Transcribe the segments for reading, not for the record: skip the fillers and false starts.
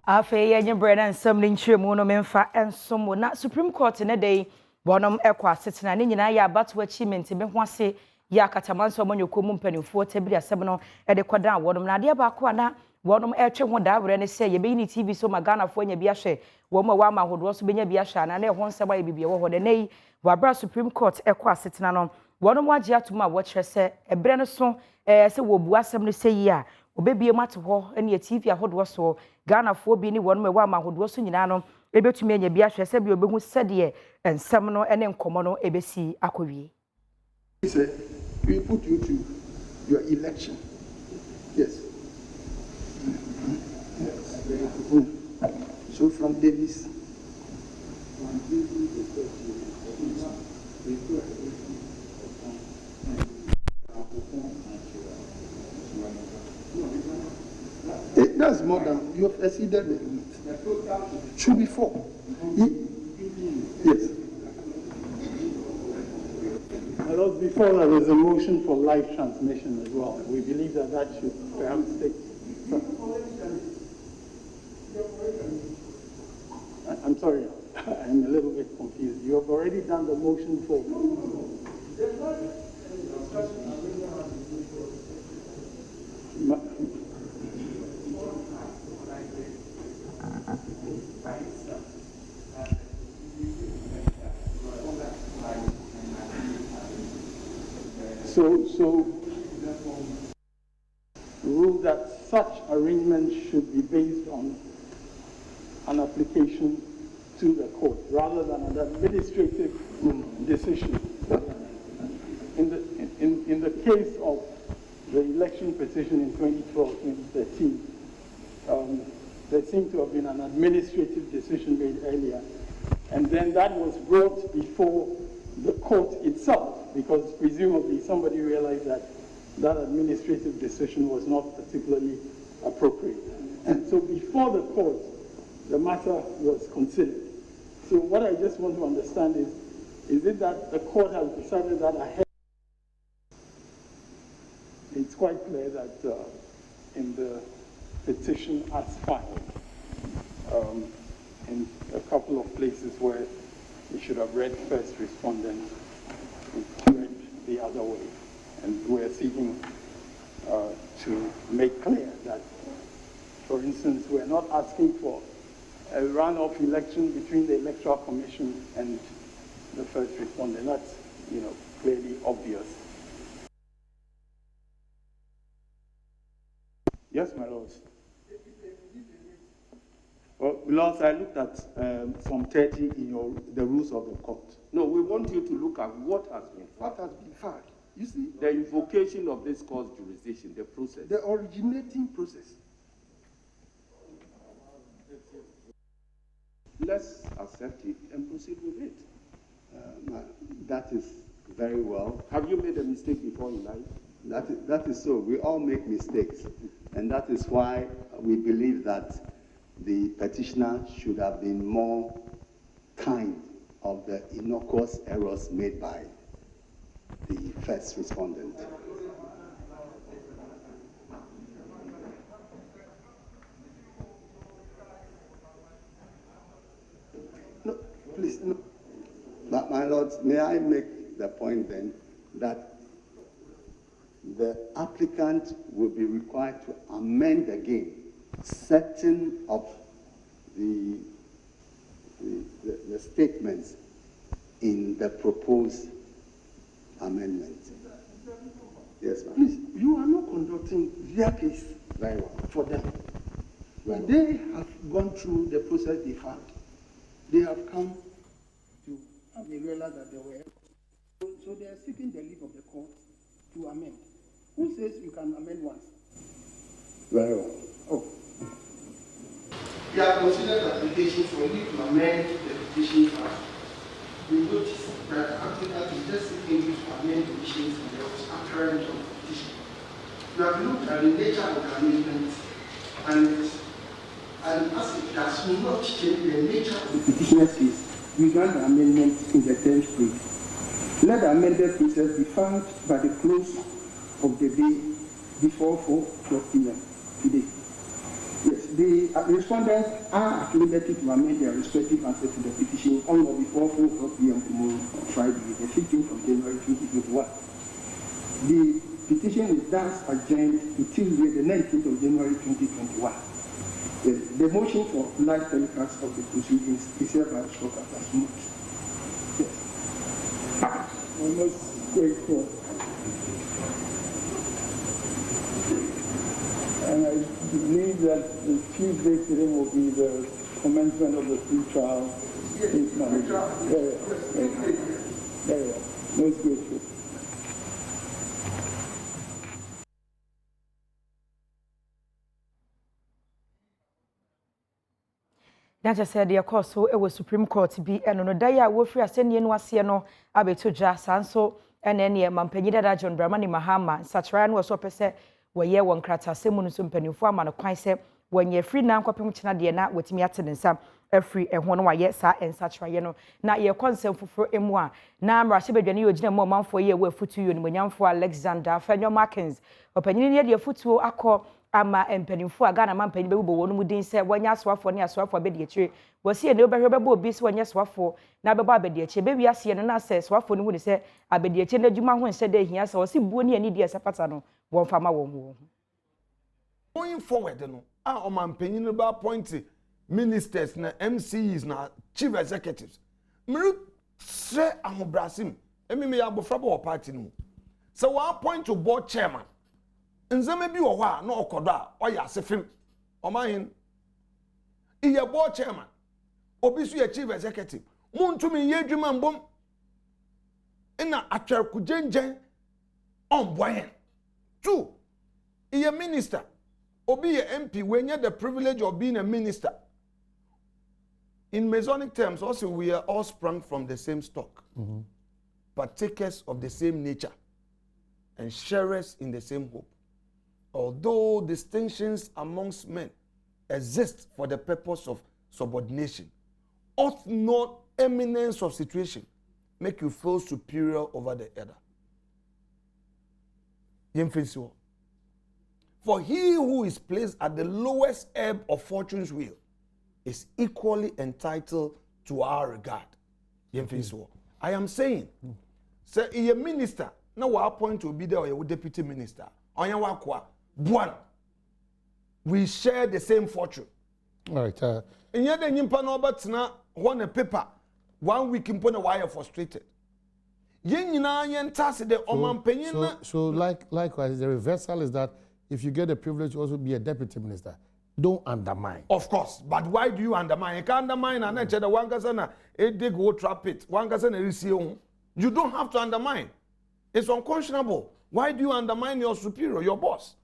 Afe yenye breda nsam ne nchiremu no memfa ensomo na Supreme Court ne dey bonom ekwa setena ne nyina ya battle achievement be ho ase ya katamanso amanyokomu mpanimfo tabiri asem no e de kwadan wodom na de ba ko na wodom etwe ho da bre ne se ye be ni TV so magana fo nya bi ahwe wo ma wa ma hodo so benya bi ahwe na ho nsem aye bibie wo ho de nei wabra Supreme Court ekwa setena no wodom wagye atuma wo kire se ebre no so se wo bu asem no se yi a obebie mate ho ene TV ahodo so Ghana fo bi ni wonum ewa ma hodo so nyina no ebetumi anya bi ahwe se bi obehu sede ensem no ene nkomo no ebesi akowie. We put you to your election. Yes. So from Davis. That's more than you have exceeded the limit. Should be 4. Yes. Before there is a motion for live transmission as well. We believe that that should perhaps take. I'm sorry, I'm a little bit confused. You have already done the motion for. So rule that such arrangements should be based on an application to the court rather than an administrative decision. In the case of the election petition in 2012-2013, there seemed to have been an administrative decision made earlier, and then that was brought before the court itself, because presumably somebody realized that that administrative decision was not particularly appropriate. And so before the court, the matter was considered. So what I just want to understand is it that the court has decided that ahead? It's quite clear that in the petition as filed, in a couple of places where we should have read first respondent, we read the other way. And we're seeking to make clear that, for instance, we're not asking for a runoff election between the Electoral Commission and the first respondent. That's, clearly obvious. Yes, my lords. Well, Lords, I looked at Form 30 in the rules of the court. No, we want you to look at what has been filed. What has been filed? You see? The invocation of this court's jurisdiction, the process. The originating process. Let's accept it and proceed with it. That is very well. Have you made a mistake before in life? That is so. We all make mistakes. And that is why we believe that the petitioner should have been more kind of the innocuous errors made by the first respondent. No, please, no. But my lords, may I make the point then that the applicant will be required to amend again certain of the statements in the proposed amendment. Yes, ma'am. Please, you are not conducting their case Very well. for them. Very well. They have gone through the process they found. They have come to realize that they were. So they are seeking the leave of the court to amend. Who says you can amend once? Very well. Oh. We have considered the application for you to amend the petition file. We notice that the applicant is just seeking you to amend the petition for the apparent of the petition. You have looked at the nature of the amendment and as it does not change the nature of the petitioner's case, we grant the amendment in the 10th place. Let the amended process be filed by the close of the day before 4:12 p.m. today. Yes. the respondents are at liberty to amend their respective answers to the petition on or before 4 p.m. tomorrow, Friday, the 15th of January 2021. The petition is thus adjourned to Tuesday, the 19th of January 2021. The motion for live telecast of the proceedings is hereby struck as moot. Yes. Almost grateful. And I believe that the Tuesday sitting will be the commencement of the pre-trial case manager. There. Most grateful. na just said your course so it was Supreme Court bi eno no dai a wo free asenie no ase no abeto dwa sanso ene ne mampanyi dada John Dramani Mahama satra no so pese woye won krata semu no so mpanimfo ama no kwan se wonye free na nkwapem kina de na wotimi ate ne nsa afri ehwo no waye sa ensatra ye no na ye konsem foforo emu a na amrahye bedwane ye ogina mo manfo ye wo afutu yo ni monyamfo Alexander Fanyo Markins opanyini ne de afutuo akọ ama empanimfo aga na mampanyi bebubo wonu mudin se wanya aswafo ne aswafo abedi akire wosie ne obehwe bebo obi se wanya aswafo na bebo abedi akire bewi ase no na se aswafo no hu ne se abedi akire na djuma ho nse de hia se wosi buo ne ani de asapata no won fama won ho going forward no a mampanyi no ba appoint ministers na MCs na chief executives miru se ahobrasim me ya bofra bo party no so we appoint to board chairman nzeme bi wo hɔ a na okodo a ɔyɛ asefim ɔmahin iye board chairman obi so ye chief executive muntumi ye dwuma mbom ina atwerku gengen on boyen two iye minister obi ye MP when you the privilege of being a minister in Masonic terms also we are all sprung from the same stock partakers of the same nature and sharers in the same hope. Although distinctions amongst men exist for the purpose of subordination, ought not eminence of situation make you feel superior over the other. For he who is placed at the lowest ebb of fortune's wheel is equally entitled to our regard. I am saying, say, a minister, now we appoint to be there or a deputy minister, we share the same fortune. All right. And yet, the Nimpa no but na one a paper 1 week in Pona wire frustrated. So likewise, the reversal is that if you get the privilege to also be a deputy minister, don't undermine. Of course, but why do you undermine? You can't undermine and the one person a dig go trap it, one person you don't have to undermine. It's unconscionable. Why do you undermine your superior, your boss?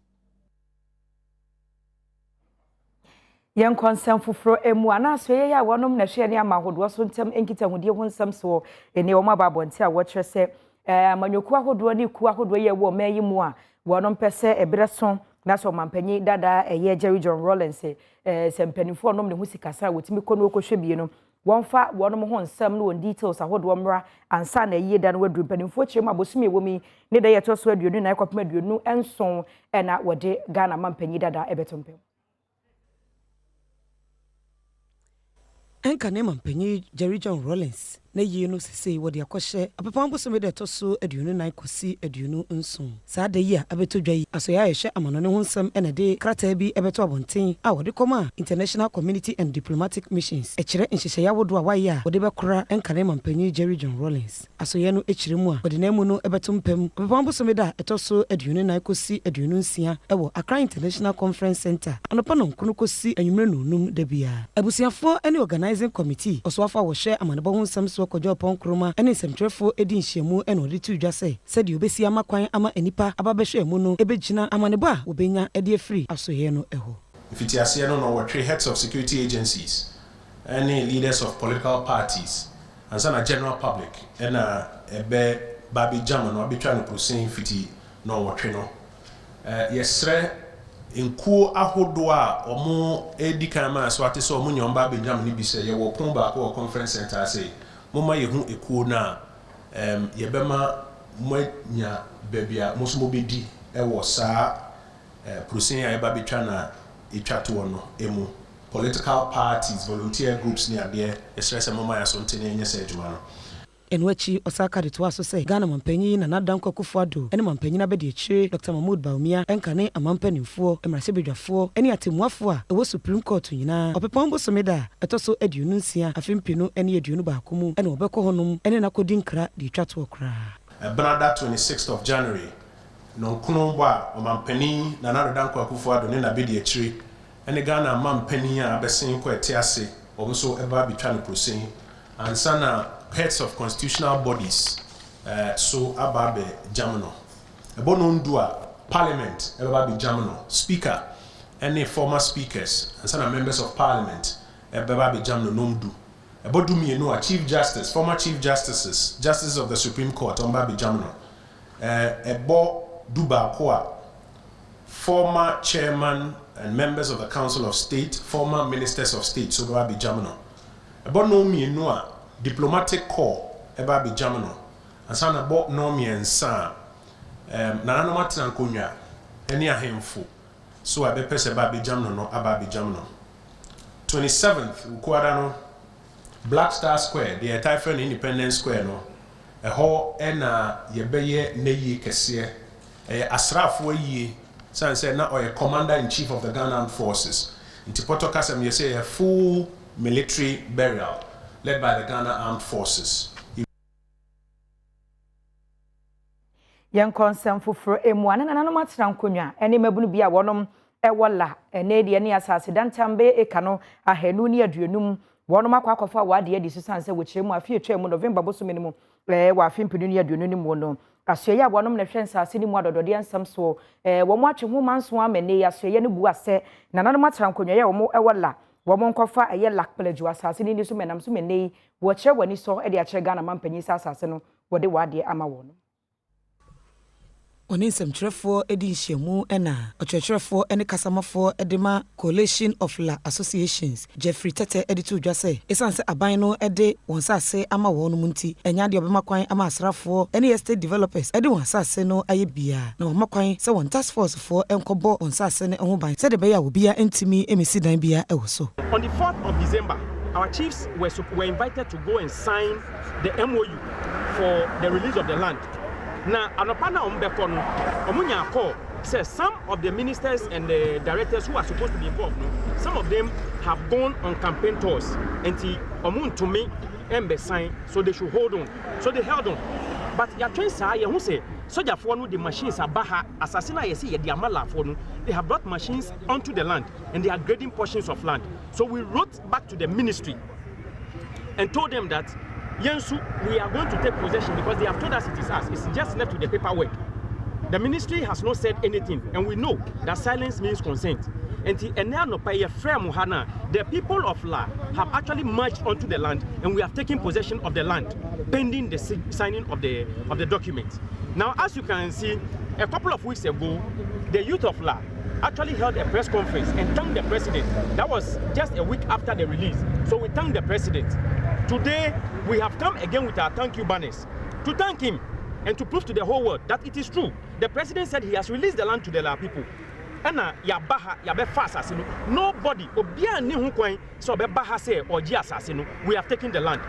Young consent for emu anaso ye ya wonom na hwe ne amahodo so ntem enkita hudie ho nsam so ene o mababo ntia wo kire se amanyoku ahodo ne ku ahodo ye wo mayi mu a wonom pese ebreso na so mampanyi dada eye Jerry John Rollins se mpanifo onom ne hu sikasa wotimi kono okohwe bie no wonfa wonom ho nsam no on details ahodo mra ansa na yie da no wadru mpanifo kire mu abosumi ewomi ne da ye to so aduonu na ekopem aduonu enson na wode Ghana mampanyi dada ebetompem Enka ne mampanyi Jerry John Rollins na yi no sese wode akɔhye apapambo so me de to so aduonu nan kosi aduonu nson saa da yi a abeto dwa yi asoya yɛhwɛ amanone ho nsɛm ena de krata bi ebeto abonten a wode kɔma international community and diplomatic missions ɛkyerɛ nhyehyɛ yawodo a waye a wode bɛkora enka ne mampanyi Jerry John Rollins asoya no ɛkyerɛ mu a wode na mu no ebeto mpam apapambo so me da ɛto so aduonu nan kosi aduonu nsia ɛwɔ Accra International Conference Center anopa no nkono kosi anwumre no num da bia abusiafo ene organizing committee ɔsoafa wɔhwɛ amanebo ho nsɛm so kojo pon kroma ene semtrefo edi nhyiamu ene odi tu dwa se sɛde obesi amakwan ama enipa ababɛhwɛ mu no ebegyina amanebo a obenya ede free asoye no ɛho ifitiase no no wɔtwe heads of security agencies any leaders of political parties and some general public ena ebe babi jam no abetwa no prosin fiti no wɔtwe no yesre nkuo ahodo a omo edi kan ma so ate so omo nyomba benjam ni bi se ye wo pon ba ko conference center say moma yehu ekuo na yebema moanya bebia moso mobedi e wo saa prosin ya eba betwa na itwato no emu political parties volunteer groups ni ade esrese mama ya so ntene enye se adwuma no Enwachi Osaka de toaso say Ghana mampanyi na Nadanko Akufo-Addo ene mampanyi na bedi akire Dr. Mahmoud Bawumia enkane amampanimfo emrasebedwafo ene atemuafo a ewo Supreme Court nyina opepon bosomeda etoso aduonu nsia afempinu ene aduonu baako mu ene obekọ honom ene nakodi nkra de twato okra Banada 26th of January no kunomba omampani na Nadanko Akufo-Addo ne na bedi akire ene Ghana mampani a abesen ko etiase obso eba bitwa no proceed ansana heads of constitutional bodies so ababe jamano ebono ndua parliament ababe jamano speaker any former speakers and some members of parliament ababe jamano nomdu ebodu mienu a chief justice former chief justices of the Supreme Court ababe jamano ebo duba kwa former chairman and members of the Council of State former ministers of state so ababe jamano ebono mienu a diplomatic corps eba be jamano ansana bo no miensa nana matina nkonwa eni ahemfo so abepese ba be jamano no aba be jamano 27th ukwara no Black Star Square the entire Independence Square no eho ena yebeye neyi kese asrafo yi sanse na oye commander in chief of the Ghana Armed Forces nti poto kasem you say a full military burial led by the Ghana Armed Forces. Yan konsem fufuro emu ana nananom atena nkonwa ene mabunu bia wonom ewola ene de ne asase dantambe ekano ahenu ne aduonum wonom akwakofa wade adi susanse wochiremu afietwa mu November bosomeni mu wa afimpinu ne aduonum mu no asoye wonom na hwensa ase ni mu adodode ansam so wo mo atwe ho manso amene asoye ne bu ase nananom atena nkonwa ye wo mo ewola womo nkofa eye lakpeleju asase ni so menam so menei wo kire wani so e de akire Ghana mampanyi asase no wode wade ama wono Oninsem trefo edi nhyiamu ena okyerɛkyerɛfo ene kasamafo edema Coalition of La Associations Jeffrey Tete editu dwase esanse aban no ede wonsase ama wono munti enya de obema kwan ama asrafo ene estate developers ede wonsase no aye bia na woma kwan se won task force fo enkobo wonsase ne ho ban se de be ya obia entimi emisi dan bia ewo so. On the 4th of December our chiefs were invited to go and sign the MOU for the release of the land. Now, Anopana Ombekono, Omunya call says some of the ministers and the directors who are supposed to be involved, some of them have gone on campaign tours. And Omun to me, Embe sign, so they should hold on. So they held on. But Yatwen Saya, who say, Soja Fonu, the machines are Baha, Assassina, the Amala Fonu, they have brought machines onto the land and they are grading portions of land. So we wrote back to the ministry and told them that Yensu, we are going to take possession because they have told us it is us. It's just left with the paperwork. The ministry has not said anything, and we know that silence means consent. And the people of La have actually marched onto the land, and we have taken possession of the land, pending the signing of the document. Now, as you can see, a couple of weeks ago, the youth of La actually held a press conference and thanked the president. That was just a week after the release. So we thank the president. Today, we have come again with our thank you banners to thank him and to prove to the whole world that it is true. The president said he has released the land to the La people. Nobody, we have taken the land.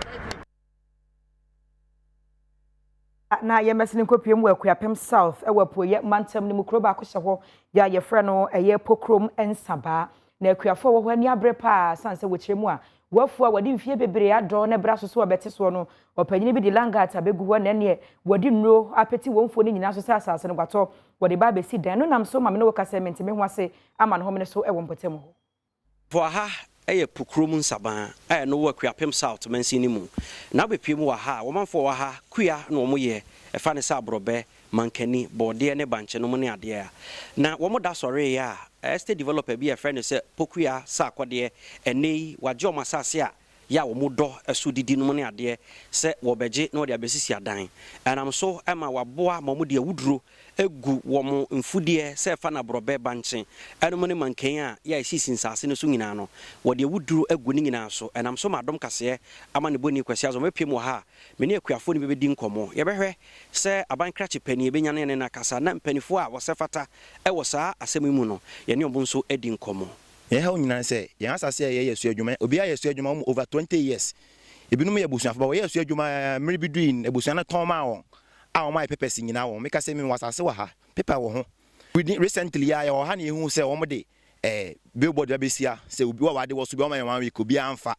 Na ye mesini kopiem wa Kuapem South e wapoye mantam ni mukroba akohye ho ya ye frɛ no eye pokrom ensaba na akuafo wo ho ani abre pa sanse wo kyeremu a wafu a wadi mfie bebre adɔ na bra so so obete so no opanyini bi di langat abegu ho na ne wadi nnuro apeti wonfo ni nyina so sa asase no gwato wadi ba be si dan no nam so ma me no wokasement me ho ase ama no ho me so e wo mpotem ho for ha eye pokrom nsaba no wa Kuapem South mansini mu na bepiem wa ha wo manfo wa ha kua no mo ye e fa ne sa brobe mankani bode ne banche no mo ne ade a na wo mo da sore ya estate developer bi e friend say pokua sa akode enei waje o masase a ya wo mo do eso didi no mo ne ade se wo beje na wo de abesisi adan anam so ema waboa mo mo de wuduro egu wo mo mfudie se fa na brobe banche eno mo ne mankan a ya isisi nsase no so nyina no wo de wuduro egu ni nyina so enam so Adom Kasee ama ne boni kwasi azo mepiem ha me ne akuafo ne bebedi nkomo ye behwe se aban krache pani e benya ne na kasa na mpanifo a wo se fata e wo saa asem mu no ye ne obunso edi nkomo ye ha nyina say ye asase ye ye su adwuma obi a ye su adwuma over 20 years ebinum ye busuafo ba ye su adwuma mmiri biduin ebusuan na ton ma won a o mai pepes nyina won meka say me wasase wa ha pepa wo ho recently ya ye ha na ehu say wo mo de billboard abesia say obi wa wade wo so bi o ma 1 week obi amfa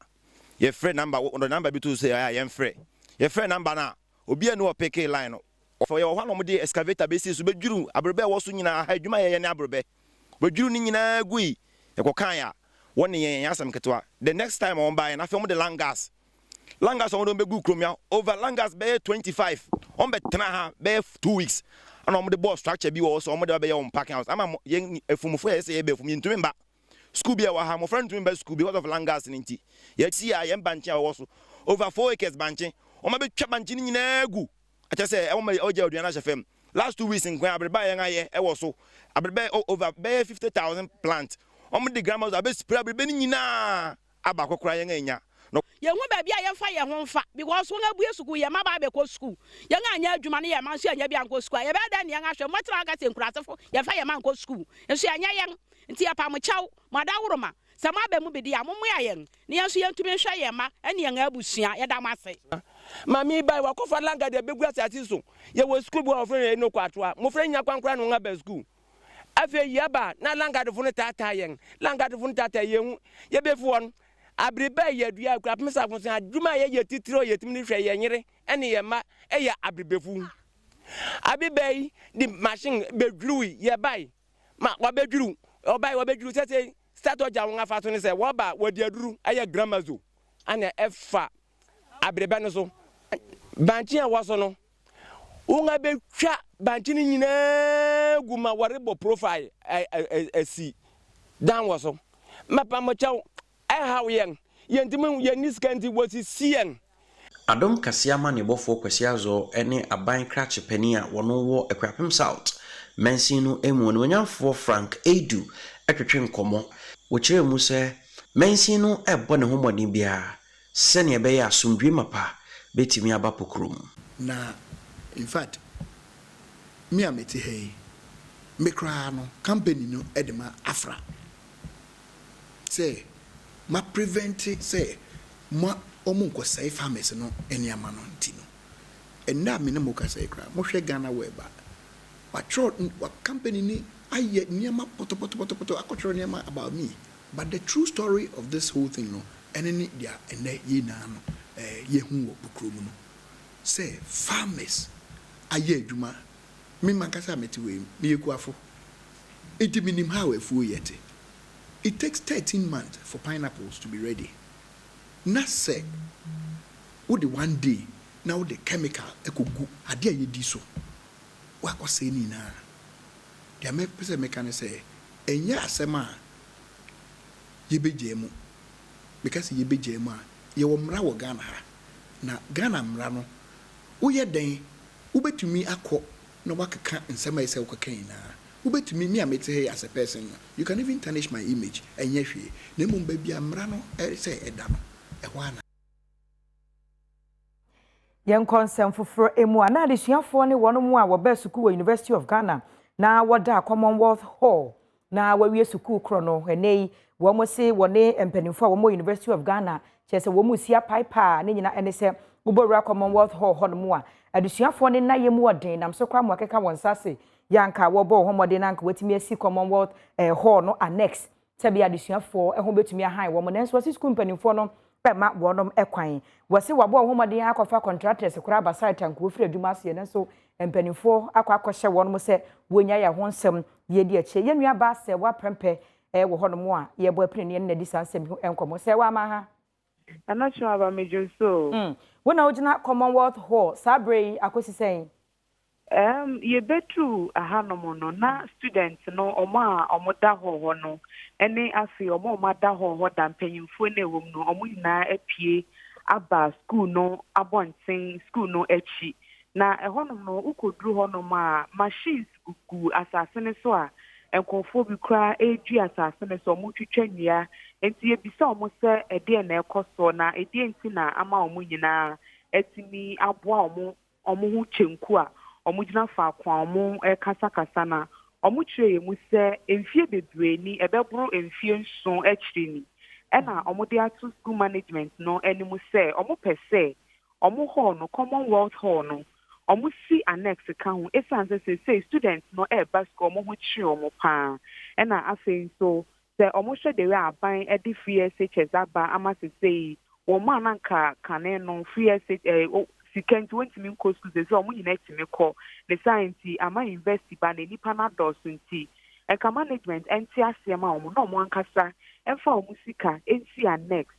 ye free number bi to say ye free ye free number na obi anu o pick line no for ye ho na mo de excavator besi so bedwuru abrebe wo so nyina ha adwuma ye ne abrebe bedwuru ni nyina gui e ko kan ya won ye yasam ketwa the next time on buy na film the langas on don be gu kromia over langas be 25 on be tena ha be 2 weeks and on the boss structure bi wo so on the be on parking house ama ye efumufo ye say be efum ntumi mba school bi wa ha mo friend ntumi mba school because of langas ninti ye ti ya ye banchi a wo so over 4 acres banchi on ma be twa banchi ni nyina gu acha say e wo ma oje oduana chefem last 2 weeks in kwa abreba ye ngaye e wo so abreba over be 50,000 plant on the grammars abe spray abreba ni nyina aba kokora ye nganya no ye hu ba bia ye fa ye ho mfa because won abu school ye ma ba be ko school ye nga anya adwuma ne ye ma so anya bia nko school ye be da ne nga hwe motra ga se nkurasefo ye fa ye ma nko school enso anya ye nti ya pa mo chaw ma da woroma se ma ba mu bedi ya mo mo ya ye ne ye so ye ntumi hwe ye ma ene ye nga abusua ye da ma se mami bai wa ko fa langa de be gu asati so ye wo school bo ofre no kwatoa mo fre nya kwankra no nga ba school afi yaba na langa de funu tata yen langa de funu tata yen ye be fuon abriba ye dua kura pemsa fun san adwuma ye titiro ye timi hwe ye nyire ene ye ma ye abribefu abibai di machine bedru ye bai ma wa bedru obai wa bedru tete start oja won afa so ne se wo ba wadi aduru aye gramazo ana efa abriba no so banchi a waso no unga be twa banchi ni nyina guma warebo profile si dan waso mapa mo chaw how young yentimu yeniskanti wasi sien Adom Kasee ama ne bofo kwasi azo ene aban krache pani a wono wo Ekwapem South mensin no emu no nyamfo Frank Edu etwetwe nkomo wo kire mu se mensin no ebo ne homodin bia se ne be ya asomdwe mapa betimi aba pokrom na in fact me ameti hey me kra no company no edema afra say ma prevent say ma omunko say farmers no eniama no ntino enna me ne mo ka say kra mo hwe Ghana weba wa tro wa company ni aye niama poto akotro niama about me but the true story of this whole thing no eneni dia ene ye na no ye hu wo bukrom no say farmers aye adwuma me mankasa metiwe me yekuafo enti minim how afuo yete. It takes 13 months for pineapples to be ready. Na say, what the one day, now the chemical, ekogu, adia ye diso. Wako say ni na. Dia me pese mekane say, enya asema yebe jemu. Because yebe jemu, ye wo mra wo Ghana ha. Na Ghana mra no, uye den, ubetumi akọ na wakeka nsema ese ukaka na. Ubet me amete here as a person. You can even tarnish my image. And yes, Nemum baby amrano, say edano, a one. Young consent for emu na adisuafo ne wono mu a wo be suku University of Ghana na woda Commonwealth Hall na wawie suku krono enei wo mo se wone empanimfo a wo mo University of Ghana chese wo mu sia paipa ne nyina ene se ubowura Commonwealth Hall hono mu a adisuafo ne na yemu oden nam so kwa mo akeka wonsase yanka wo bo homode nanka wetimi asi Commonwealth hall no annex tabi adisuafo ho betumi ahan wo mo nenso wasi school mpanimfo no pema wonom ekwan wasi wabo homode akofa contractors kura ba site anko ofiri adwuma ase nenso mpanimfo akọhye wonom se wonya ya ho nsem ye di ache yenua ba se wa prempe wo honom a ye bo apini ne na di sansem enkomo se wa ma ha anacho aba mejo so wona ojina Commonwealth Hall sabre akosi sen ye betu ahanomo no na students no omo da ho no ene afi omo da ho da mpanyimfo na ewom no omo nyina apie aba school no abonten school no echi na ehonom no ukoduru honom a machines gugu asase ne so a enkofo bi kra edu asase ne so omo twetwa nnua enti ebisa omo se ede na ekoso na ede enti na ama omo nyina etimi aboa omo hu chenku a omujina fa kwa omo kasa na ɔmo kyerɛ mu sɛ mfie bebree ni ɛbɛboro mfie nson akyiri ni ɛna ɔmo de ato school management no anim sɛ ɔmo pɛ sɛ ɔmo hall no Commonwealth hall no ɔmo si annex ka ho esan sɛ students no ɛba school ɔmo ho kyerɛ ɔmo paa ɛna afei nso sɛ ɔmo hwɛ de aban ɛde free SHS aba ama sɛ wɔn a nanka kane no free SHS sika nti wɔntumi nkɔ school sɛ ɔmo nyinaa tumi kɔ ne science ama university ba ne nipa na dɔɔso nti ɛka management ɛnte aseɛ ma ɔmo na ɔmo ankasa ɛmfa ɔmo sika ɛnsi annex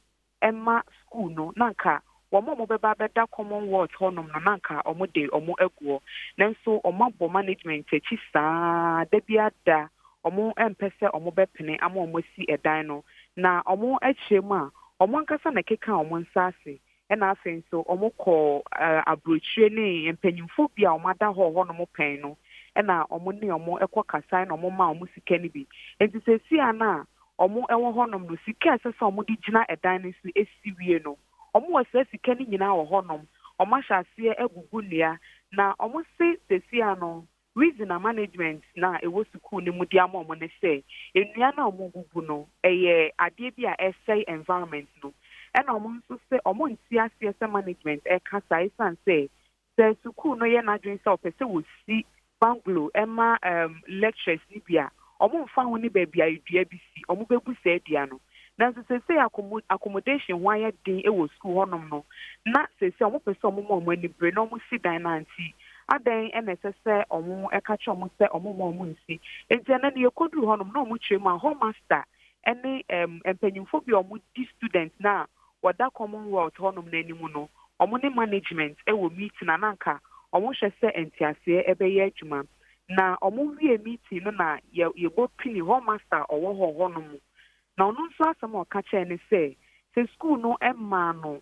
ɛma school no nanka wɔn bɛba bɛda Commonwealth hɔnom no nanka ɔmo de ɔmo aguɔ nanso ɔmo abɔ management akyi saa da bi ada ɔmo ɛmpɛ sɛ ɔmo bɛpene ama ɔmo asi ɛdan no na ɔmo akyerɛ mu a ɔmo ankasa na keka ɔmo nsa ase ɛna afei nso ɔmo kɔ aburokyire ne mpanyinfo bi a ɔmo ada hɔnom pɛn no ɛna ɔmo ne ɔmo ɛkɔ kasa na ɔmo ma ɔmo sika no bi nti sɛ si ana ɔmo ɛwɔ hɔnom no sika ɛsɛ sɛ ɔmo de gyina ɛdan no so esi wie no ɔmo wɔ sɛ sika no nyinaa wɔ hɔnom ɔmo ahyɛ aseɛ agugu nnua na ɔmo se sɛsi ano reason na management na ɛwɔ sukuu no mu de ama ɔmo ne sɛ nnua na ɔmo gugu no ɛyɛ adeɛ bi a ɛsɛe environment no ɛna ɔmo nso sɛ ɔmo nti aseɛ sɛ management ɛka saa esan sɛ sukuu no yɛ n'adwene sɛ ɔpɛ sɛ wɔsi bungalow ɛma lectures ni bi a ɔmo mfa ho ne baabi a dua bi si ɔmo bɛbu saa dua no nanso sɛ accommodation ho ayɛ den ɛwɔ sukuu hɔnom no na sɛ ɔmo pɛ sɛ ɔmo ma ɔmo anibere na ɔmo si dan na nti adan ɛna ɛsɛ sɛ ɔmo ɛka kyerɛ ɔmo sɛ ɔmo ma ɔmo nsi nti ɛna ne yɛkɔduru hɔnom na ɔmo kyerɛ mu a hall master ɛne mpanyinfo bi a ɔmo di student na wɔda Commonwealth hɔnom n'anim no ɔmo ne management ɛwɔ meeting na nanka ɔmo hwɛ sɛ ntiaseɛ ɛbɛyɛ adwuma na ɔmo wie meeting no na yɛbɔ pini hall master ɔwɔ hɔnom na ɔno nso asɛm a ɔka kyerɛ ne sɛ school no ɛmaa no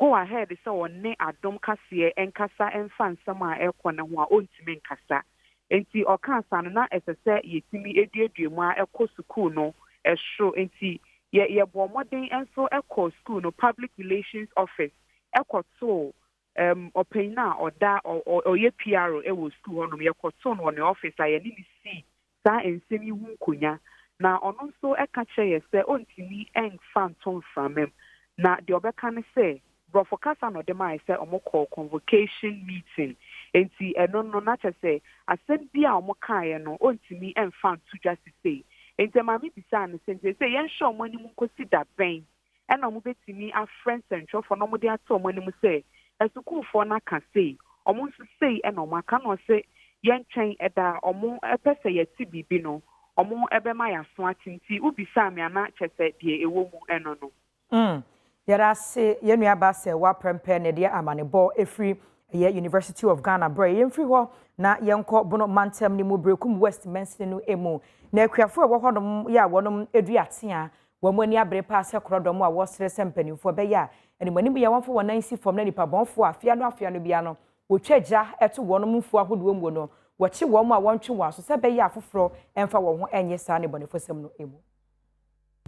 go ahead sɛ ɔne Adom Kaseɛ ɛnkasa ɛmfa nsɛm a ɛkɔ ne ho a ɔntumi nkasa nti ɔka asa no na ɛsɛ sɛ yɛtumi eduadua mu a ɛkɔ school no ɛsoro nti yɛbɔ mmɔden nso ɛkɔ school no public relations office ɛkɔtoo ɔpanyin a ɔda ɔyɛ PRO ɛwɔ school hɔnom yɛkɔtoo no wɔ ne office a yɛne ne si saa nsɛm yi ho nkonya na ɔno nso ɛka kyerɛ yɛ sɛ ɔntumi ɛmfa nto mframam na deɛ ɔbɛka ne sɛ Brofo kasa no de mai sɛ ɔmo kɔ convocation meeting enti ɛno no na kyerɛ sɛ asɛm bi a ɔmo kaeɛ no ɔntumi ɛmfa nto dwa sisei enti maame bisa no sɛ yɛnhwɛ ɔmo anim nkosi da bɛn ɛna ɔmo betumi afrɛ nsɛntwerɛfoɔ na ɔmo de ato ɔmo anim sɛ asukuufoɔ no aka sei ɔmo nso sei ɛna ɔmo aka no sɛ yɛnkyɛn ɛda ɔmo ɛpɛ sɛ yɛte biribi no ɔmo ɛbɛma yɛaso ate nti wobisa me ana kyerɛ sɛ deɛ ɛwɔ mu ɛno no yɛra se yɛnua ba sɛ waprɛmpɛ ne deɛ amanebɔ efiri University of Ghana bra yɛmfiri hɔ na yɛnkɔ bono mantam ne mu brekum West Mensin no emu na akuafo a wɔhɔnom yɛ a wɔnom eduatea wɔn ani abere pa sɛ korodɔm a wɔsrɛ sɛ mpanimfoɔ bɛyɛ a animanim yɛ wɔmfo wɔn nansi fam na nipa bɔnfo afia no bia no wɔtwa gya ɛto wɔnom mfu ahodoɔ mu no wɔkye wɔn a wɔntwe wɔn aso sɛ bɛyɛ afoforo ɛmfa wɔn ho ɛnyɛ saa ne bɔnefosɛm no emu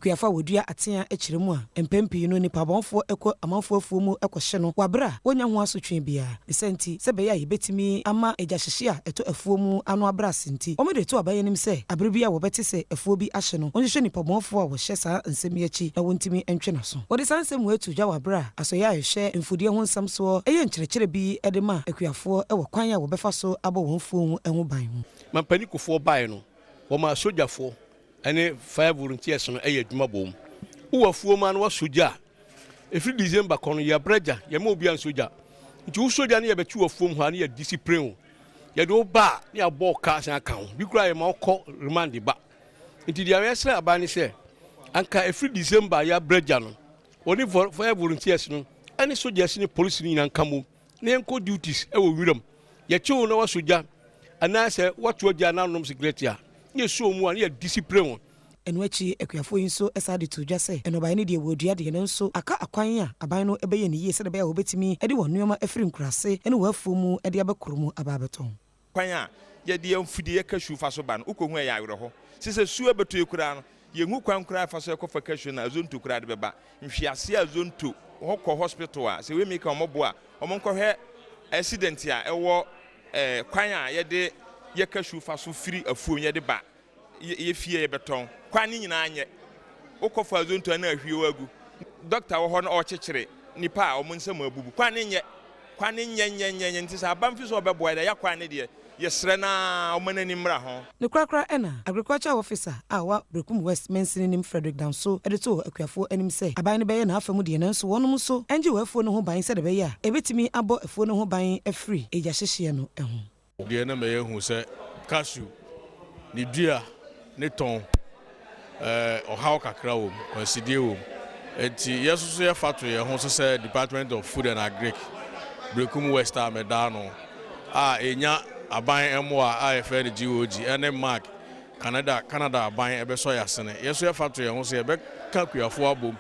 kuafa wodua atea akyire mu a empempi no nipa bonfo ekɔ amanfo afuo mu ekɔhye no wabra wonya ho asotwe bia esenti sɛ bɛyɛ a yebetimi ama egya hyehye a ɛtɔ afuo mu ano abra senti ɔmo de to abaye nim sɛ abere bi a wɔbɛte sɛ afuo bi ahye no ɔhwehwɛ nipa bonfo a wɔhyɛ saa nsɛm yakyi na wontimi entwe na so wɔde sansɛm mu atu gya wabra asoyɛ a yɛhwɛ mfudie ho nsɛm so ɛyɛ nkyerɛkyerɛ bi ɛde ma akuafo ɛwɔ kwan a wɔbɛfa so abɔ wɔn fuo ho ɛho ban ho mampani kofoɔ bae no wɔma sojafoɔ ane fire volunteers no ɛyɛ adwuma bom wo afuo ma no wa soja efiri December kono ya braja ya ma obi an soja nti wo soja ne ya bɛtu afuo mu ha ne ya discipline ya do ba ne ya bɔ ka san ka ho bi kura ya ma kɔ remand ba nti dia ya sra aba ne sɛ anka efiri December ya braja no oni fire volunteers no ane soja ne police ni nan kamo ne enko duties ɛwɔ wiram ya chewo na wa soja anase watu oja na nom secretary ye so mu an ye discipline enu achi akuafo yin so esa de to dwa se enobaye ne de wodua de ne nso aka akwan a aban no ebeye ne yie se de be a obetimi ede wonuoma afiri nkurase ene wafuo mu ede abekoro mu ababeton kwan a ye de amfudie kashu fa so ba no ukohu ya awre ho sise su abeto ekura no ye hu kwan kura fa so ekofa kashu na zonto kura de beba nhwiase a zonto hokɔ hospital a se we meka omobo a omonkɔhwɛ accident a ɛwɔ kwan a ye de ye cashew fa so free afuo ye de ba ye fie ye beton kwan ni nyina anye ukofa zonto na ahwie wagu doctor wo ho na o chekere nipa a omunsem abubu kwan ni nye nti sa abamfi so obeboa da yakwan ne de yesre na omanani mra ho ne krakra ena agriculture officer awa Brekum West mentioning Frederick Danso edito akuafo anim say aban ne beye na afamu de ne nso wonom so enje wafuo no ho ban se de beye a ebetimi abo afuo no ho ban afri eja hyehye no eho de na meye hu se cashew ni dua ne ton ohaw kakra wo consider wo enti yesusu ye factory ye ho so say Department of Food and Agric Brekum West amedano enya aban emo a efe de GOG ene mark Canada aban ebe so yasene yeso ye factory ho so ye be kakuafo abom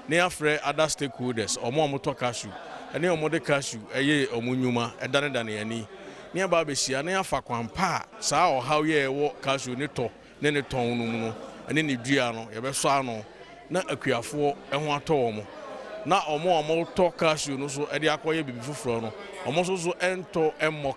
ne afre other stakeholders omo to cashew ene omo de cashew eye omunyuma edane ani ne aba be hia ne afa kwampa saa ohaw ye wo cashew ne to ne ton no mu no ene ne dua no ye be so ano na akuafo ho ato omo na omo to cashew no so ede akoye bibi fufuro no omo so ento emmo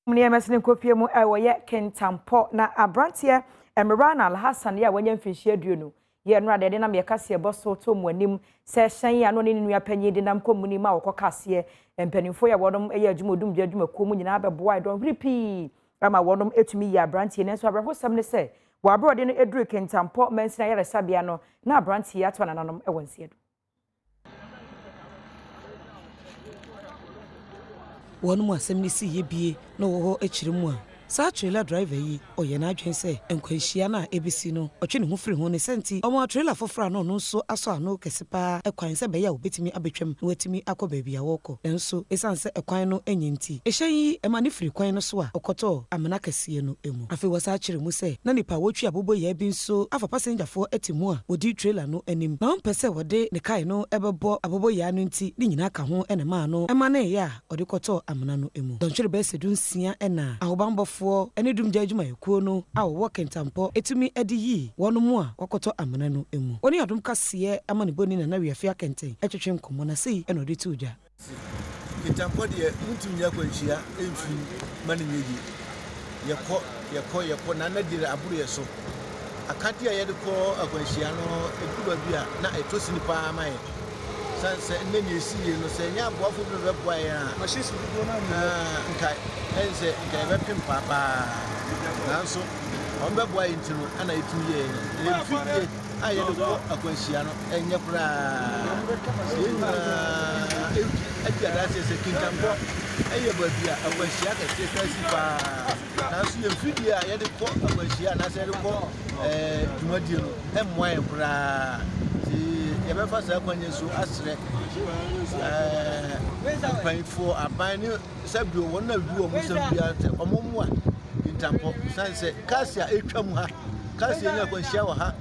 Mniye mesini kopie mu ewoye kentampo na abrantie Emran Alhassan ya wanya mfinhie aduonu ye no ade na me kase eboso to mu anim se hyan ya no ne nua panyi de nam komuni ma wokọ kase empanimfo ya wodom eye adwumodum je adwumakuo mu nyina beboa don ripi ama wodom etumi ya abrantie ne so abrahosam ne se wo abrode no eduru kentampo mansina ya resabia no na abrantie ato nananom ewonse do wonu asem ni si ye bie no wo ho ekirimu a sa trailer driver yi oye na adwen se enkwanhia na ebisi no otwe ne ho firi ho ne senti omo trailer fofora no nso aso ano kesepa ekwan se be ya obetimi abetwam na watimi akọ baabi a wokọ enso esanse ekwan no enyinti ehyan yi ema ne firi kwan no so a okoto amena kase no emu afi wasa kire mu se na nipa wotwi abobo ya bi nso afa passenger fo etimu a odi trailer no anim na ompese wode ne kai no ebebo abobo ya no nti ni nyina ka ho ene ma no ema na ya odi koto amena no emu donchire be sedu nsia ena ahobambo ene dum jajuma ekuo no a wo kentampo etumi edi yi wono mu a wakoto amana no emu oni Adom Kasee amane boni na na wiafia kenten etwetwe nkomo na sei eno de tuja kentampo de mutum ya kwanhia emfi mane nyeji yekọ na na dire aburu yeso akati ayede ko akwanhia no eduba bia na etosi ni pa amaye sanse nne esi no se nya aboafo bi beboa ya machines bi na nkai ense nkai be pim papa nanso on beboa yintino ana etuye emfie aye ko akwanhia no enye kura ajada se kintambo aye babia akwanhia ka se kasi pa nanso emfie aye ko akwanhia na se ko dumadie no emmoa kura yebe fasa kwanye so asre painful abani sabio wona wi o musambia omomu a intampo sanse kasia etwam ha kasia nya kwanhia wa ha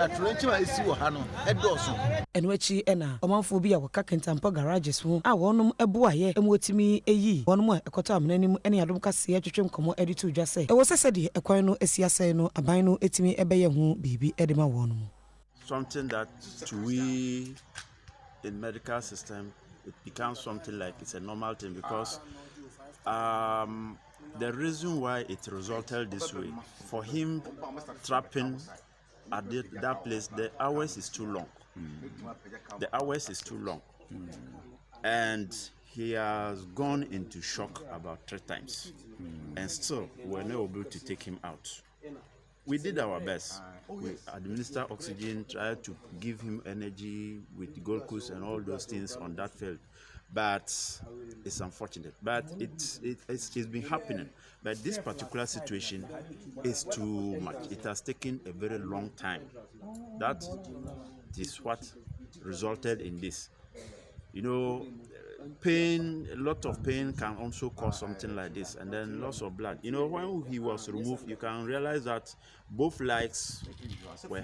aturenchima esi wo ha no edoso enwachi ena omanfo bi a waka kentampo garages ho a wonom eboaye emwotimi eyi wonom a ekoto amenanim ene Adom Kasee atwetwe nkomo editu dwa se ewo sese de ekwan no esiase no aban no etimi ebeye ho bibi edema wonom. Something that to we in medical system, it becomes something like it's a normal thing because the reason why it resulted this way, for him trapping at that place, the hours is too long. The hours is too long. And he has gone into shock about 3 times. And still, we're not able to take him out. We did our best. We administer oxygen, tried to give him energy with glucose and all those things on that field. But it's unfortunate. But it's been happening. But this particular situation is too much. It has taken a very long time. That is what resulted in this. You know, pain, a lot of pain can also cause something like this, and then loss of blood. You know, when he was removed, you can realize that both legs were.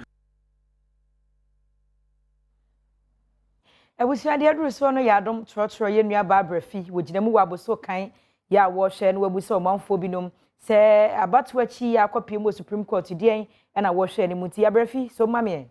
Ebusia de aduru so no ya Adom trotro ye nua Barbara fi woginamu waboso kan ya wo hwe no wabuso omanfo binom se abatu achi ya akopie mo Supreme Court dien na wo hwe ni muti ya Barbara so mame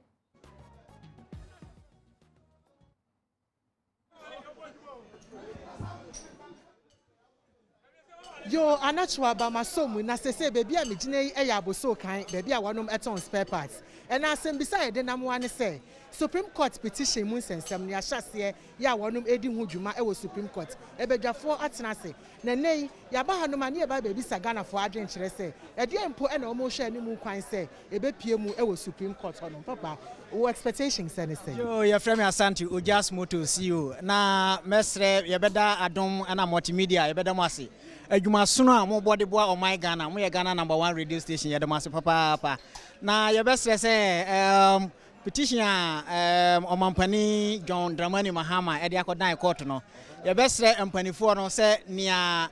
Yo, anachwa ba masomu na sese baby a megyina eya aboso kan baby a wonom eton spare parts. And asem beside de nam wane say Supreme Court petition mu nsensem ne ahyase ya wonom edi ho dwuma e wo Supreme Court. Ebedwafo atenase. Na nei ya ba hanom ane e ba baby sagana fo adwen kire say e de empo e na omo hwe ne mu kwan say e be pie mu e wo Supreme Court honom papa. What expectations say? Yo, your friend Asante Ojas Moto CEO. Na mesre yebeda Adom ana multimedia yebeda mwase. Adwuma sono a mo body boa o my Ghana. Mo ye Ghana #1 radio station yebeda mwase papa. Na yebesre say petition omampani John Dramani Mahama e de akodan court no. Yebesre empanifo no say nia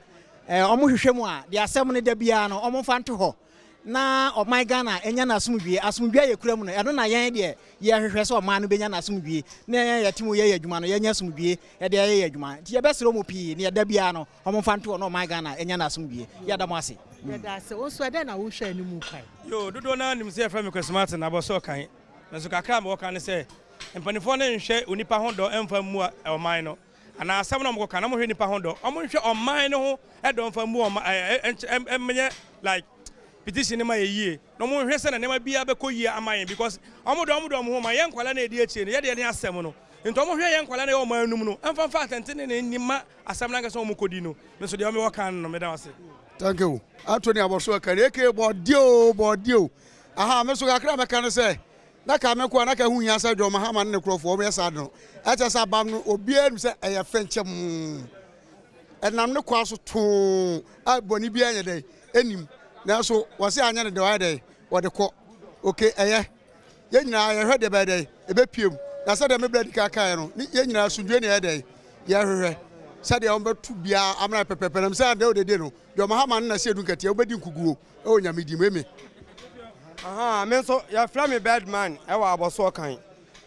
omo hwehwem a de asem ne da bia no omo fa nto ho. Na o my Ghana enya na asumdwe ye kura mu no eno na yen de ye hwehwe so ma no benya na asumdwe na yen yetimu ye adwuma no yenya asumdwe ye de ye adwuma ti ye besere mo pii ne da bia no o mo fanto no my Ghana enya na asumdwe ye da mo ase ye da ase won so de na wo hwa animu kan yo dodo na nim se frame kwesmart na bo so kan na so kakra mo kan se empanifo na nhwe onipa ho do emfa mu o man no ana asam na mo kan na mo hwe nipa ho do o mo nhwe o man no ho e do emfa mu o menye like petition ma ye no mo hwese na nema bia be koyie amayen because omodo mo ma yen kwala na edi echi ne ye de ne asem no nto mo hwe yen kwala na ye o ma anum no emfa fa atente ne nima asem na ngase o mo kodi no me so de o me wakan no me da wase. Thank you Anthony Aboso kan eke bodio aha me so kakra me kan say na ka me ko na ka hu nya sa dwo Mahama ne krofo o me sa no echa sa bam no obi enu say eye fenchem enam ne kwa so to aboni bia nya dai enim na so wase anya ne de wa dai wode ko okay eye ye nyina ye hwe de ba dai e be piem na se de me bladi ka kan no ye nyina sundwe ne ye dai ye hwehwe se de on be tu bia amna pepepe na se de de no de Mahama na se edun katia obedi nkuguo e onya medi meme aha me so ya fra me bad man e wa aboso kan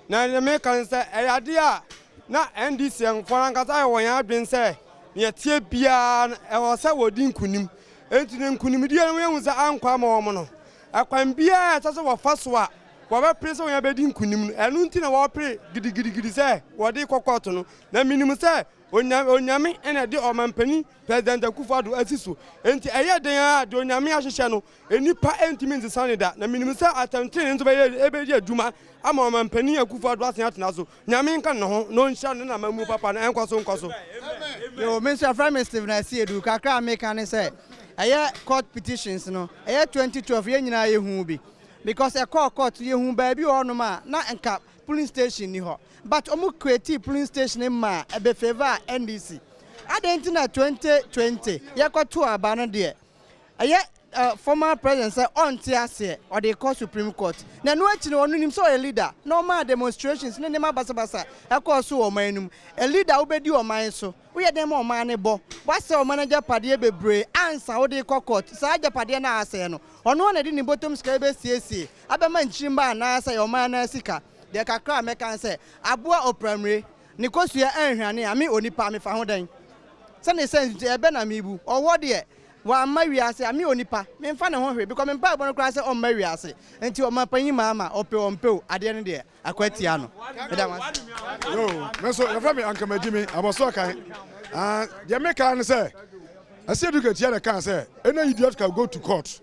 na me kan se e ade a na NDC en foran kata e won ya adwen se ne tie bia e wo se wodi nkunim entine nkunim dia no ehun se ankwa ma wo no akwan bia e tase wo faso a wo be prese wo ya bedi nkunim enu ntine wo pre gidigidi se wo de kokoto no na minim se onyame ene de omampani president Akufo-Addo asiso enti eye den a de onyame ahyehye no enipa entimi nzisane da na minim se atantene nzo be ebeji adwuma ama omampani Akufo-Addo asen atena so nyame nka ne ho no nhya ne na mamu papa na enkoso yo Mr. Prime Minister na si edu kakra me kan say eye court petitions no eye 2012 ye nyina ye hu bi because a court ye hu ba bi onoma na enka polling station ni ho but omu create polling station in ma ebe favor NDC adentina 2020 ye kwato aba no de eye former president say on tiase or they call Supreme Court na no achi no nim so a leader normal demonstrations ne ma basa e call so o manum a leader obedi o man so we ye dem o man ne bo wase o manager pade bebre ansa wo de court sa ajapade na ase no ono na di ni bottom ska be siesie abema nchimba na ase o man na sika de kakra me kan say aboa opramre ni kosua enhwane ami onipa me fa ho dan se ne sense ebe na mebu owo de wa mawiase ami onipa me mfa ne ho hwe because me mpa bo no kra se o mawiase enti o mapanyi mama ope ade ne de akwatia no yo me so na fami anka magimi Aboso kan de me kan say ase educate ya kan say any idiot can go to court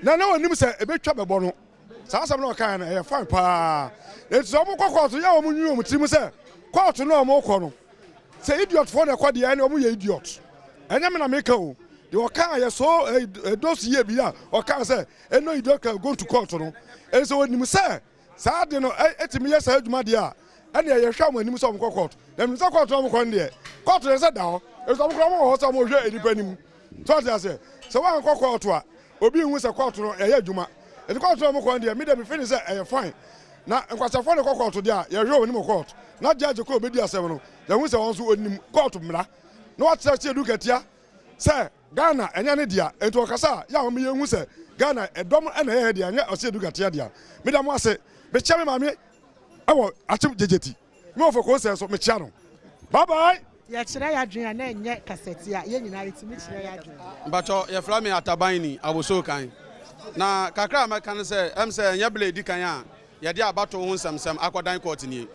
na onim say e betwa bebo no sa no kan na e fine pa enti so mo court ya o mo nyu o mo tim say court no o mo kọ no say idiot for na kwade ya na o mo ye idiot enya me na me ka o de o kan ya so those year bi ya o kan say no idiot can go to court no e so onim say sa de no etimi ya sa adwuma de a ene ye hwa mo anim so mo court na me so court mo kọ ne court ne say da ho e so mo kọ mo ho so mo hwe enipa nim so de say so wan court a obi hu say court no e ya adwuma e court mo kọ ne me de me finish say e fine na nkwasafo ne court de a ye hwe onim court na judge ko obedi asem no ye hu say won so onim court mra na what say educatia say Ghana enya ne dia ento okasa ya o me hu say Ghana edom na ye dia nya o say educatia dia me da mo ase me chia me mame ewo achim jejeti me ofo ko say so me chia no bye bye ya kire ya dwen na enye cassette a ye nyina retimi kire ya dwen mbacho ye fra me ataban ni Aboso kan na kakra ma kan say em say nya bledi kan a ye dia abato ho nsɛmsɛm akwadan court ni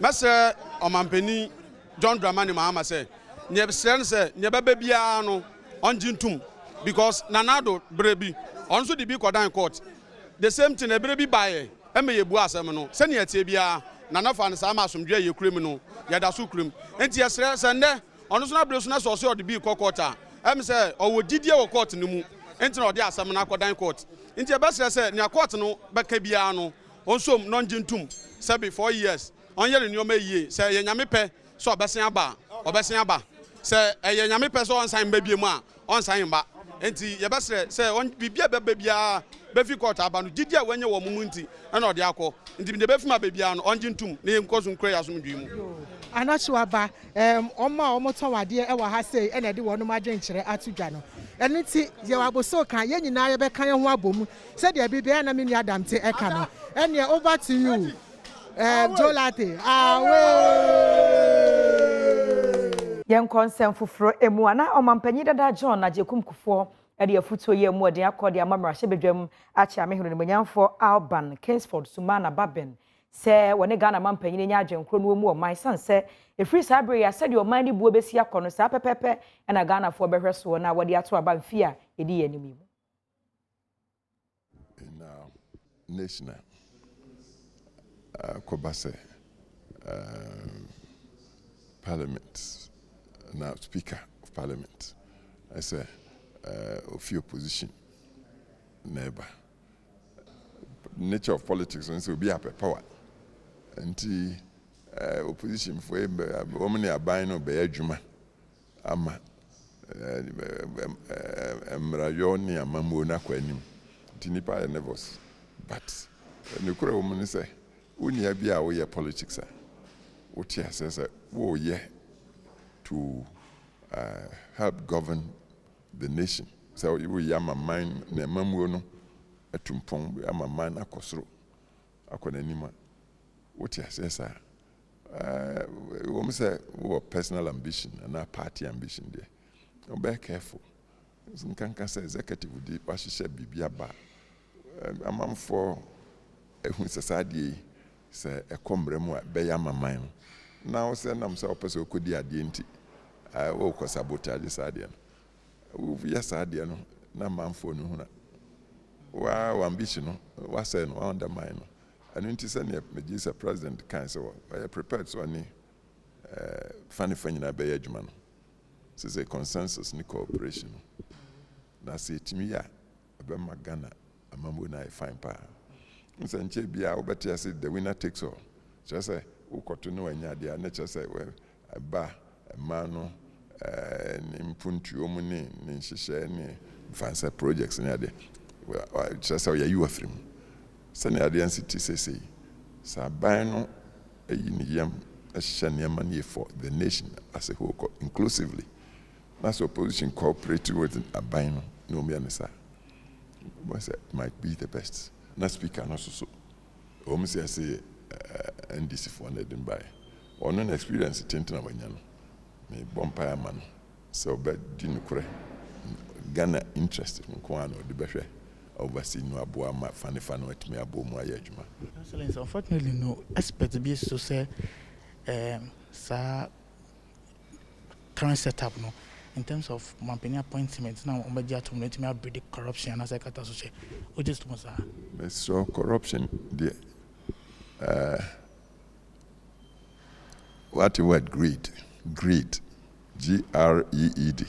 mesre omampani John Dramani Mahama say nye besre no say nye baba bia no on Jintum because Nanado Brebi also the big Kodan court. The same thing a Brebi by Emmy Buasamano, Senior Tibia, Nana Fan Sama some J. criminal, Yadasu Krim, and yes, and there on the Snabbusiness also the big quarter. I'm say, or did you court in the moon, enter or there some Kodan court. Into your best said, near court no, Bakabiano, also non Jintum, 74 years. On your in your may say Yamipe, so Bassiaba, or Bassiaba. Say a Yami person on sign baby ma on sign back. And your best say on be baby Befi court about did you when you were Munti and or the alcohol. And the Befma baby on Jintum, name cousin Crayas dream. I'm not sure about Oma Omotowa dear Ewa has say and I do want to imagine at Tujano. And it's your Aboso can yen in Ayabe Kayan Wabum said your baby and I mean Adam te Ekano. And you're over to you, Jolate. Young consent for Emuana or Mampenida da John, Najakum Kufo, and the Futo Yemu, the Accordia Mamma Shebedrum, Acha for Alban, Kingsford, Sumana Babin. Say, when a Ghana Mampen, Yajan, Cromu, my son said, a free sabri, I said your mindy Bubesia Conosa Pepe, and a Ghana for Beresso, now what the Atu about fear, a dear enemy. In national Kobase Parliament. Now Speaker of Parliament, I say, of your position, neighbor. Nature of politics will be up a power. And the opposition for a woman are buying no Juma, Ama, Mrayoni, and Mamona Quenim, Tinipa and Nevos. But the Kura woman say, Unia be our politics. What he says, oh, yeah. To help govern the nation. So we are my mind, ne mamuno, a tumpong, we are my mind, a cosro, a conanima. What you say, sir? We say, personal ambition and our party ambition there. Be careful. Some can say executive would be Pashisha Bibiaba. I'm for a society, say a combremo, be my mind. Now send them so person could be identity. I will sabotage this idea. Yes, idea no. Na man for no. Wow, ambition. What's saying? Undermine. And when you say the president can say, I prepared so any funny thing in a bayajman. So it's a consensus in cooperation. Now say to me, yeah, about my Ghana, a mamuna fine power. And say, Chebia, but I said the winner takes all. Just say. To know any idea, nature say, well, a bar, a mano, and Puntu Omuni, Ninshisha, fancy projects in the well, just how you are from. Sunny idea city say, Sabino, a yam, a shania money for the nation as a whole, inclusively. That's opposition cooperative with a bino, no mianisa. But it might be the best. Not speaker, not so. Almost I say. NDC for letting by. Or non experience it in Tanawanyano. May Bompire man. So, but Dinukre Ghana interested in Kwan or the Beshe overseeing Abuama, Fanny Fano at me Abu Moyajma. Excellency, unfortunately, no expert be to say, sir, current setup no. In terms of Mampini appointments, now Omadia to make me predict corruption as I got associate. Or just was so corruption, dear. What the word greed? Greed. G-R-E-E-D.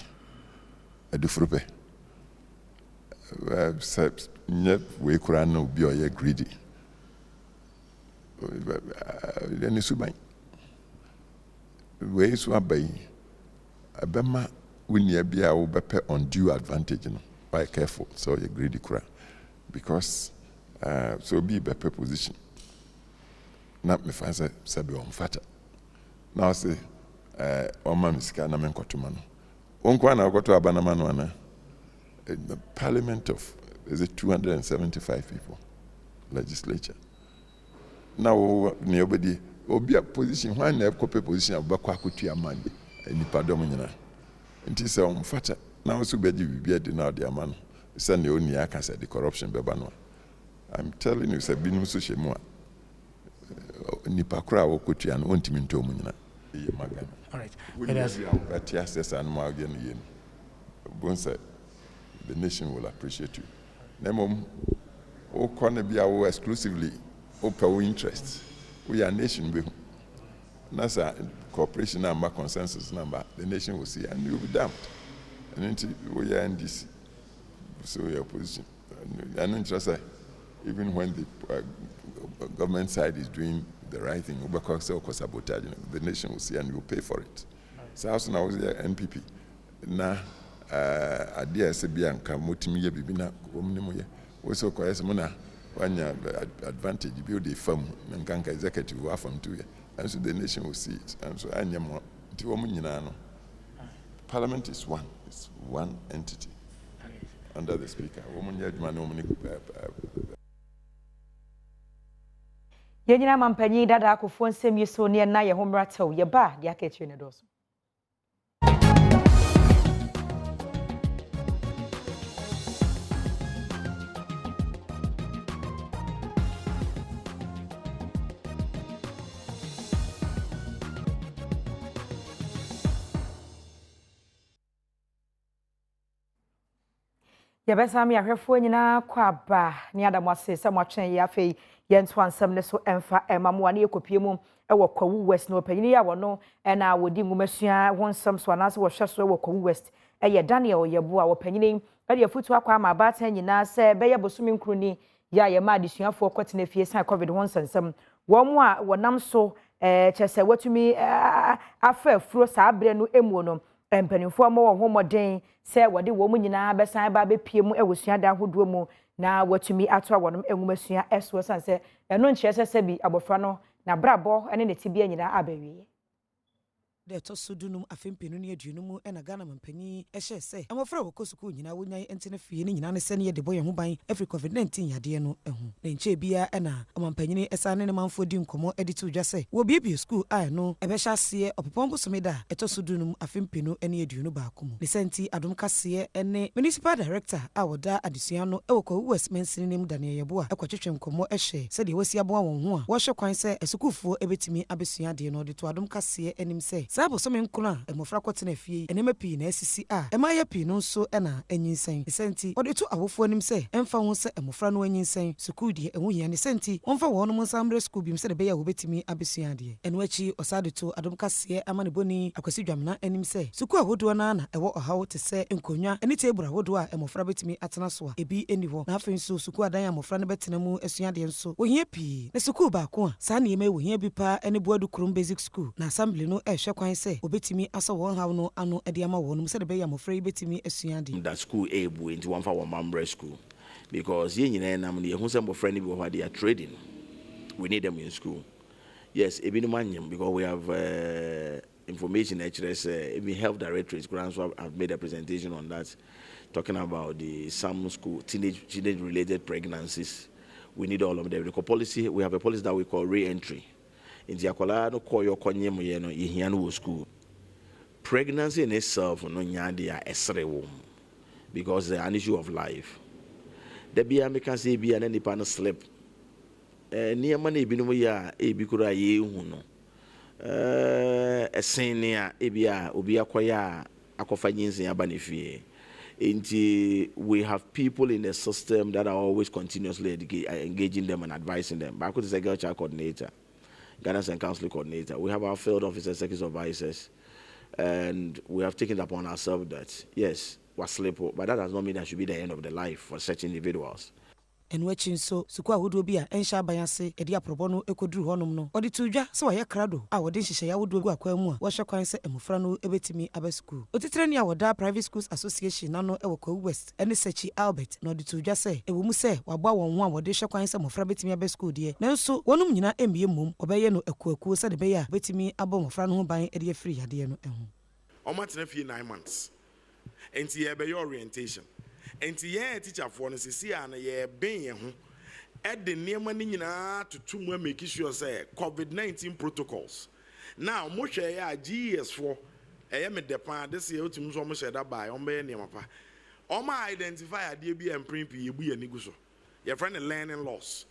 Edufrupe. We could not be greedy. Then it's subai. We subai. Abema we be our undue advantage. Be careful. So you're greedy kura. Because so be better position. Not me fancy sabi on fata. Now say, Oma misika na menkotumano. Unkwa na ukotu abanamano ana. The parliament of, is it 275 people? Legislature. Now, nobody, obi a position, why never copy position of Bakwakuti Amandi, and Nipadomina. And he said, fata. Now, so be the now the man. Send the only I can say the corruption bebano. I'm telling you, Sabinu Sushemua. Nipakra wokuti and untiminto munina. All right. But yes, and more again. Bonse, the nation will appreciate you. Nemom, o corner be our exclusively open interest. We are nation. That's a cooperation number, consensus number. The nation will see, and you'll be damned. And we are in this, so we are opposition. And interested, even when the government side is doing the right thing, the nation will see and will pay for it. So as now was the NPP. Now, idea is Bianca, Motimia Bibina, Omnimuye. Also, Koyasmona, one advantage, build a firm, and Kanka executive who are from 2 years. And so the nation will see it. And so I am Parliament is one. It's one entity under the Speaker. Yenina mampanyi dada akufo nsem yeso ne na ye homratew ye ba de aketwe ne doso. Yabesa mi ahwefo nyina kwaba ni Adom ase se mwatwen ye afei ye nto ansam ne so emfa emamo ne ekopie mu ewo Kwawu West no panyini ya wono na wodi ngumasua wonsam so anase wo hweso ewo Kwawu West eye Daniel Yebo a wo panyini e de futu akwa ma abatan nyina se beye bosumi nkruni ya ye ma adesuafo kwetena fie san covid wonsansam wo mu a wonam so chese watumi afa afuro sa abre no emu no empanimfo mo wo homoden se wode wo mu nyina besan ba bepie mu ewusua da hodo mu na watumi ato awonum engumasua eso sanse eno nkyese se bi abofra no na brabo ene ne tibia nyina abawie de to sudunum afempenu ne aduonum ena Ghana mampani ehye se amofra wokosuku nyina wonyan entene fie ne nyina ne se ne de boye ho ban every covid-19 yade no ehu ne nche bia ena amampanyini esane ne manfo di nkomo editu dwa se wo biebie school ai no ebehya ase opopombo someda eto sudunum afempenu ene aduonu ba akomo ne senti Adom Kasee ene municipal director a woda adesua no ewo Kwawu West mensinim Daniel Yebo a ekwatwetwe nkomo ehye se de wasi abo won ho a wo hwe kwan se esukufo ebetimi abesua de no de to Adom Kasee enim se sabo so menkuna emofra kwotena fie enema pii na asisi a ema ya pii no so ena anyinsen senti ode to awofo anim se emfa ho se emofra no anyinsen school die ehu hia ne senti wonfa wo no monsambre school bim se de be ya wobetimi abesua de eno achi osade to Adom Kasee amane boni akwasi dwamna anim se school ahodo na ewo ohawo te se enkonwa eni tebura ahodo a emofra betimi atena so a ebi eni ho na afin so school adan amofra no betena mu asua de nso wo hia pii na school ba ko a sa na yema wo hia bi pa eni boadu kurum basic school na assembly no ehwe kwan se obetimi asa won hawo no ano ede ama wonum se de be ya mofra betimi asua de that school ebu into one for one member school because ye nyina nam ne hu se mofra ni bi ho they are trading. We need them in school. Yes, even manyem because we have information even health directorates grants have made a presentation on that talking about the some school teenage related pregnancies. We need all of them. We have a policy that we call re-entry. In the akwala no call your konyem ye no ye no school. Pregnancy in itself no nyade a esrewo because it's an issue of life. The bia me can say bia na nipa no slip. Niema na ebi no ya ebi kura ye hu no. Esen ne a ebia obi akoya akofa nyinsen aba ne fie. We have people in the system that are always continuously engaging them and advising them. Back with the girl child coordinator, guidance and counseling coordinator. We have our field officers, second supervisors, and we have taken it upon ourselves that yes, we're sleep, but that does not mean that should be the end of the life for such individuals. enu achi so suku ahodo bi a ensha abayase edi aprobo no ekoduru honum no odi tudwa se waye krado a wode nhihye ya wodo gu akwa mu a wo hwe kwan se emofra no ebetimi aba school otitre ne a woda private schools association nano ewo Kwawu West ene sechi Albert na odi tudwa se ewo mu se wagba won ho a wode hwe kwan se emofra betimi aba school de nanso wonum nyina embie mum obeye no akuaku se de be ya betimi aba emofra no ho ban edi afiri yade no ehu omatena fie 9 months enti ye be your orientation. And yeah, teacher for no see and ye ben ho at the near money to two make sure say COVID-19 protocols. Now much ya GS for me depend this year to so much that by on be near mapa. On my identify a DB and print be a niguso. Your friend learning loss.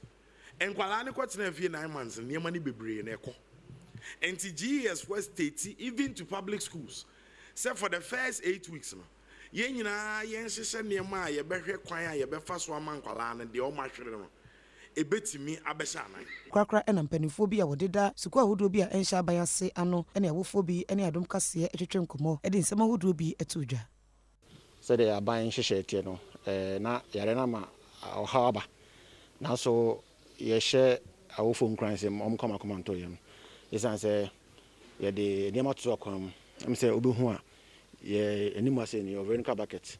And kwalani kwatina fie 9 months and near money be brain echo. And GS was state even to public schools. Except for the first 8 weeks. ye nyina yen hyehyɛ nneɛma a yɛbɛhwɛ kwan a yɛbɛfa so ama nkwalaa no de ɔmahwere no ebetimi abɛhyɛ anan kwakra ɛna mpanimfoɔ bi a wɔdeda suku ahodoɔ bi a ɛnhyɛ abayase ano ɛne awofoɔ bi ɛne adom kaseɛ ɛtwetwe nkɔmmɔ ɛde nsɛm ahodoɔ bi ɛto dwa sɛdeɛ aban hyehyɛ tie no na yɛre na ma ɔhaw aba nanso yɛhyɛ awofoɔ nkran sɛ ɔmkɔma kɔmantɔ yɛ no ɛsiane sɛ yɛde nneɛma to akwan mu ɛm sɛ wobɛhu a yɛ anim asɛ ne ɔvɛnika bucket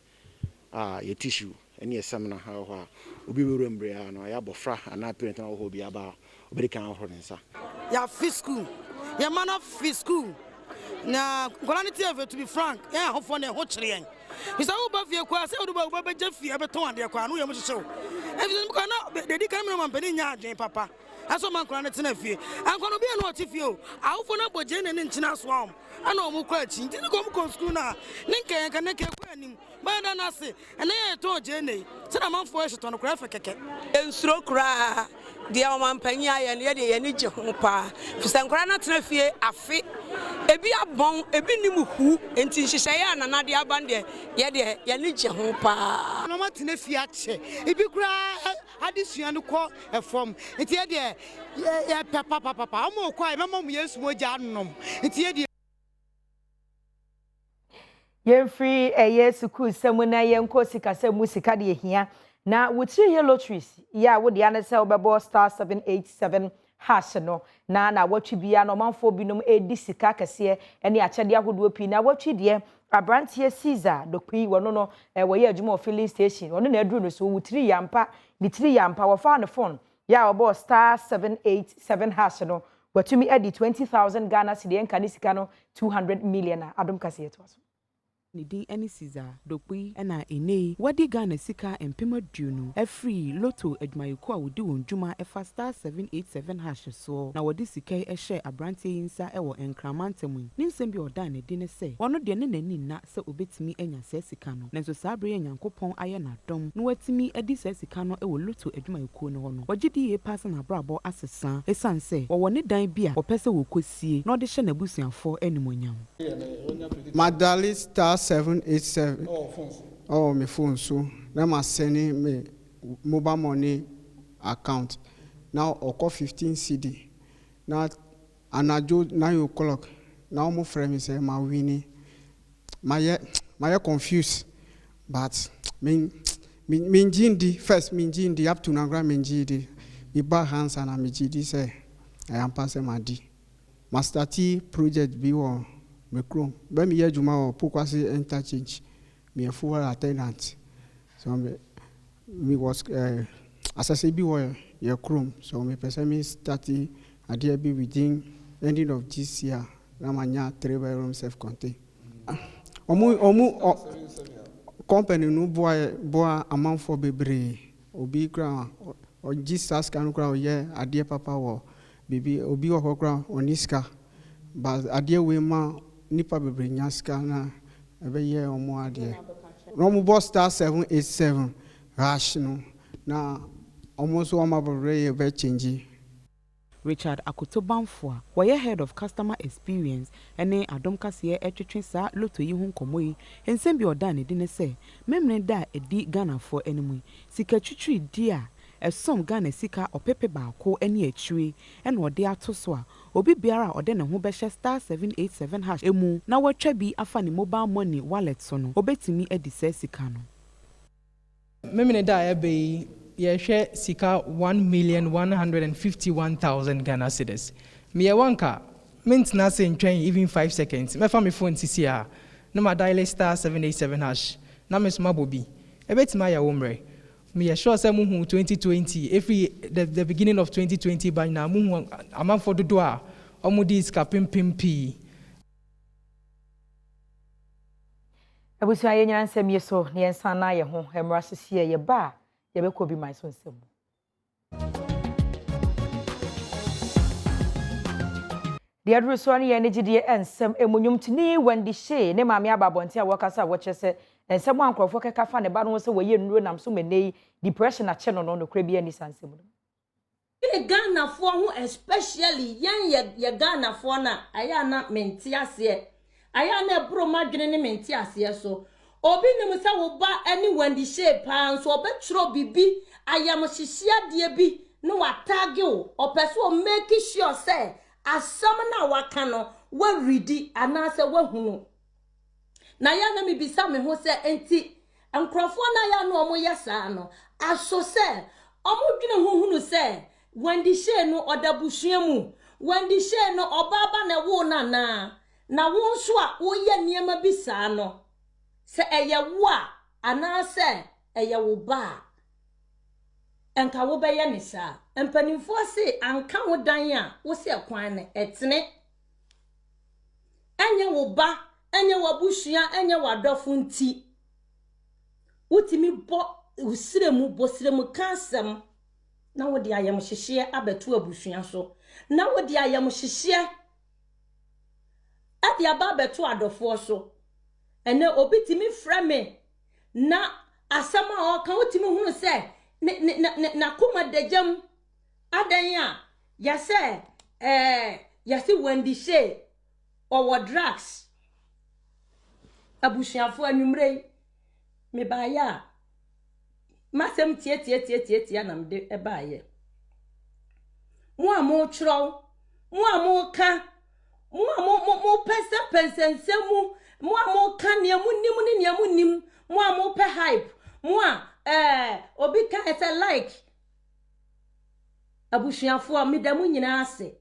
a yɛ tissue ɛne yɛsɛm no hɔ a obi wɛwura mbrɛ a no ɛyɛ abɔfra anaa parent na wɔhɔ bi aba obɛdi kan ahoro ne nsa yɛafi school yɛma no fi school na nkɔla no tiɛ to be frank yɛn ahofoɔ no ɛho kyere yɛn bisa woba fie kɔ a sɛ wode wobɛbɛgya fie ɛbɛtɔn adeɛ kɔ a no yɛ mo hyehyɛ wo ɛfisɛ mkɔ na dedi kan mena mampani nya adwen papa aso man nkɔla no tena fie ankɔ no bia no ɔte fie o awofo no abɔgye ne nkyena so am ana ɔmo kɔ akyi nti ne kɔ mo kɔ school no a ne nkɛyɛnka ne kɛkɔ anim bɛda no ase ɛnɛ yɛ ɛtɔn gye nei sɛna amanfoɔ ɛhyetɔ no koraa fɛ kɛkɛ nsuro koraa deɛ ɔmampanyi ayɛ no yɛde yɛne gye ho paa fisɛ nkɔla no tena fie afe ebi abɔn ebi nim hu enti nhyehyɛeɛ a nanade aba no deɛ yɛde yɛne gye ho paa na matena fie akyɛ ebi koraa adesua no kɔ ɛfam enti yɛdeɛ yɛpɛ papapapa ɔma ɔkɔ a ɛmɛma mo yɛnsu mogya anom enti yɛdeɛ yɛmfiri ɛyɛ sukuu sɛm na yɛnkɔ sikasɛ mu sika deɛ hia na wotiri yɛ lotteries ya wo dia ne sɛ wobɛbɔ star 787 hash no na watwi bia no manfo binom edi sika kɛseɛ ɛne akyɛde ahodoɔ pii na watwi deɛ abrantie Caesar dokpi wono no wɔyɛ adwuma filling station wono na aduru no so wotiri yampa ne tiri yampa wɔfa ne phone ya wobɔ star 787 hash no watumi edi 20,000 Ghana cedi enka ne sika no 200 million Adom Kaseɛ to aso Nidi ene Caesar dokpi ena ene wadi Ghana sika empema duno every lotto adwumayeko a wodi won dwuma efa star 787 hash so na wadi sika ehye abrante yinsa ewo enkramantamu ni nsem bi oda na di ne se wono de ne nani na se obetimi enya se sika no nenso sabre yanyankopon aye na dom no watimi edi se sika no ewo lotto adwumayeko no hono wagidi ye pass na brabo asesa esan se wo ne dan bi a opese wo kosie na ode hye na busuafo animonyam Madali star 787. Oh, my phone so. Now my sending me mobile money account. Now oko 15 CD. Now anajo 9 o'clock. Now my friend say my winning. My confused. But minjindi first minjindi up to nagra minjindi. Me back hands and me GD say I am passing my D. Master T project B1. Mekrom be me yadwuma o pokwase interchange me full attendant so me was assessor bi wo ye krom so me person me start ade bi within ending of this year na manya 3 bedroom self contained omu company no boa amount for bebre obi kra o Jesus kan kra o ye ade papa wo bibi obi wo kra oniska but ade we ma nipa bebre nyaska na ebeye omo ade no mo boss star 787 hash no na omo so omo bebre be change Richard Akotobanfo were head of customer experience ene Adom Kaseɛ etwetwe sa lotto yi hu nkomo yi ensem bi oda ne di ne se memne da edi Ghana for enemu sika twitwi di a esom Ghana sika opepe baako ene atwie ene ode ato so a obi biara ode ne ho behye star 787 hash emu na watwa bi afa ne mobile money wallet so no obetimi edi sika no memene da ebe yehwe sika 1,151,000 Ghana cedis me wanka mint na se ntwen even 5 seconds me fa me phone sisi a na ma dial star 787 hash na me sma bobi ebetima ya womre me sure say mu 2020 every the beginning of 2020 ban na mu amanfo dodo a omudi iska pimpimpi abusu aye nyina nsem yeso ne ensan na ye ho emra sisi ye ba ye be ko bi mai so nsem the address one ye ne gidie ensem emunyum tini wandi she ne maame ababonte a wakasa wochese ensem ankrofo keka fa ne ba no se woye nnuro nam so menei depression a che no kra bi ani sansem no Ghana for who especially yan ye Ghana for na aya na menti ase aya na bro madwene ne menti ase so obi nim say wo ba any Wendy shape and so obetro bibi ayam hihia de bi no watage wo opese o make sure say asam na waka no wa ready anase wa hunu na ya na me bisa me ho say enti enkrofo na ya no omo yesa no aso say omo dwene ho hunu say Wendy she no odabusua mu Wendy she no obaba na wo na wo nso a wo ye niema bisa no se eye wo a anase eye wo ba enka wo beye ne sa empanimfo se anka wo dan a wo se kwan ne etene enye wo ba enye wo busua enye wo adofo nti utimi bo usiremu bosiremu kansem na wo de ayam hyehye abeto abusua so na wo de ayam hyehye ade aba abeto adofo so ene obi timi frame na asama o kan otimi hunu se na kuma dejam adan a ya se ya se Wendy she or drugs abusuafo anwumrei me ba ya masem tie na mde ebaaye mo amo chro mo amo ka mo pensensemu mo amo ka ne mu nim mo amo pe hype mo obi ka ete like abusuafo a meda mu nyina ase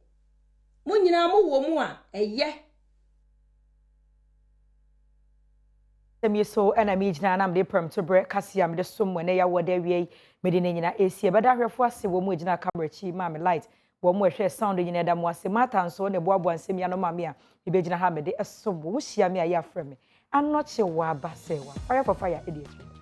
mo nyina mo wo mu a eye so ena mi jina na mde Premotobre Kasee am de som wene ya wode wie mede ne nyina esie beda hwefo ase wo mu jina camera chi ma me light wo mu hwe sound nyina da mu ase mata nso ne boaboa nsem ya no ma me a be jina ha mede esom wo hia me a ya frɛ me anoche wa basewa fire for fire idiot